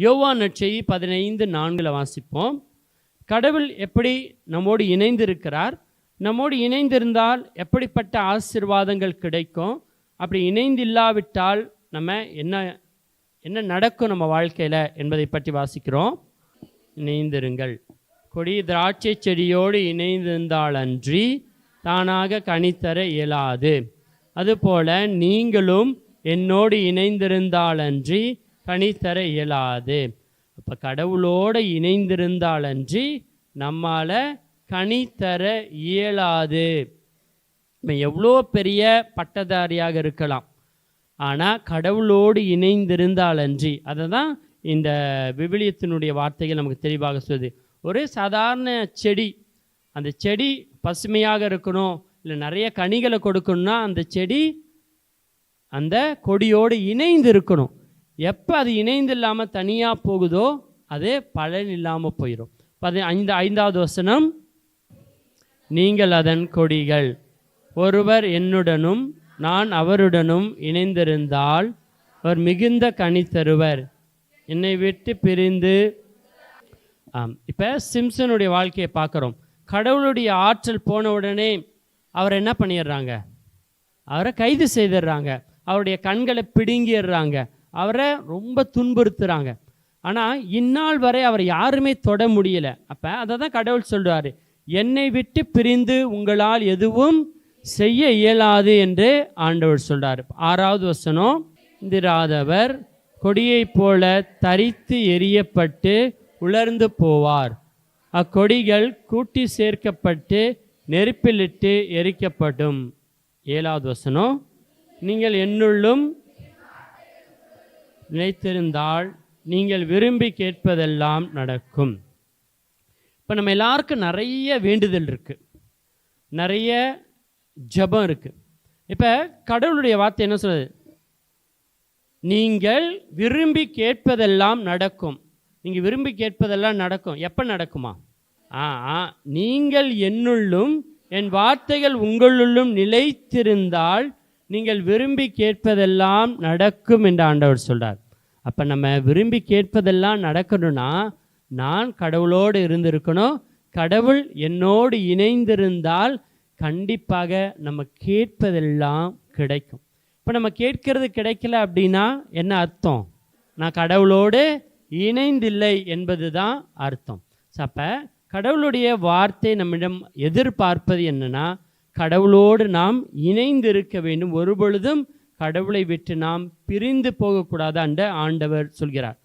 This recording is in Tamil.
யோவான் நற்செய்தி 15:4 வாசிப்போம். கடவுள் எப்படி நம்மோடு இணைந்திருக்கிறார், நம்மோடு இணைந்திருந்தால் எப்படிப்பட்ட ஆசீர்வாதங்கள் கிடைக்கும், அப்படி இணைந்தில்லாவிட்டால் நம்ம என்ன நடக்கும் நம்ம வாழ்க்கையில் என்பதை பற்றி வாசிக்கிறோம். இணைந்திருங்கள். கொடி திராட்சை செடியோடு இணைந்திருந்தால் அன்றி தானாக கனித்தர இயலாது, அதுபோல நீங்களும் என்னோடு இணைந்திருந்தால் அன்றி கனித்தர இயலாது. அப்போ கடவுளோடு இணைந்திருந்தால் அன்றி நம்மால் கனித்தர இயலாது. நம்ம எவ்வளோ பெரிய பட்டதாரியாக இருக்கலாம், ஆனால் கடவுளோடு இணைந்திருந்தால் அன்றி, அதை தான் இந்த விவிலியத்தினுடைய வார்த்தைகள் நமக்கு தெளிவாக சொல்லுது. ஒரு சாதாரண செடி, அந்த செடி பசுமையாக இருக்கணும், இல்லை நிறைய கனிகளை கொடுக்கணும்னா அந்த செடி அந்த கொடியோடு இணைந்து இருக்கணும். எப்போ அது இணைந்து இல்லாமல் தனியாக போகுதோ அது பலன் இல்லாமல் போயிடும். 5வது வசனம், நீங்கள் அதன் கொடிகள், ஒருவர் என்னுடனும் நான் அவருடனும் இணைந்திருந்தால் அவர் மிகுந்த கனி தருவர், என்னை விட்டு பிரிந்து. இப்போ சிம்சனுடைய வாழ்க்கையை பார்க்குறோம். கடவுளுடைய ஆற்றல் போன உடனே அவர் என்ன பண்ணிடுறாங்க, அவரை கைது செய்திடுறாங்க, அவருடைய கண்களை பிடுங்கிடுறாங்க, அவரை ரொம்ப துன்புறுத்துறாங்க. ஆனால் இந்நாள் வரை அவர் யாருமே தொட முடியலை. அப்போ அதை தான் கடவுள் சொல்கிறாரு, என்னை விட்டு பிரிந்து உங்களால் எதுவும் செய்ய இயலாது என்று ஆண்டவர் சொல்கிறார். 6வது வசனம், இந்திராதவர் கொடியைப் போல தரித்து எரியப்பட்டு உலர்ந்து போவார், அக்கொடிகள் கூட்டி சேர்க்கப்பட்டு நெருப்பிலிட்டு எரிக்கப்படும். 7வது வசனம், நீங்கள் என்னுள்ளும் நிலைத்திருந்தால் நீங்கள் விரும்பி கேட்பதெல்லாம் நடக்கும். இப்போ நம்ம எல்லாருக்கும் நிறைய வேண்டுதல் இருக்குது, நிறைய ஜபம் இருக்குது. இப்போ கடவுளுடைய வார்த்தை என்ன சொல்லுது, நீங்கள் விரும்பி கேட்பதெல்லாம் நடக்கும். நீங்கள் விரும்பி கேட்பதெல்லாம் நடக்கும். எப்போ நடக்குமா? நீங்கள் என்னுள்ளும் என் வார்த்தைகள் உங்களுள்ளும் நிலைத்திருந்தால் நீங்கள் விரும்பி கேட்பதெல்லாம் நடக்கும் என்று ஆண்டவர் சொல்கிறார். அப்போ நம்ம விரும்பி கேட்பதெல்லாம் நடக்கணும்னா நான் கடவுளோடு இருந்திருக்கணும், கடவுள் என்னோடு இணைந்திருந்தால் கண்டிப்பாக நம்ம கேட்பதெல்லாம் கிடைக்கும். இப்போ நம்ம கேட்கறது கிடைக்கல அப்படின்னா என்ன அர்த்தம்? நான் கடவுளோடு இணைந்தில்லை என்பது தான் அர்த்தம். அப்போ கடவுளுடைய வார்த்தை நம்மிடம் எதிர்பார்ப்பது என்னன்னா, கடவுளோடு நாம் இணைந்திருக்க வேண்டும், ஒருபொழுதும் கடவுளை விட்டு நாம் பிரிந்து போகக்கூடாது என்று ஆண்டவர் சொல்கிறார்.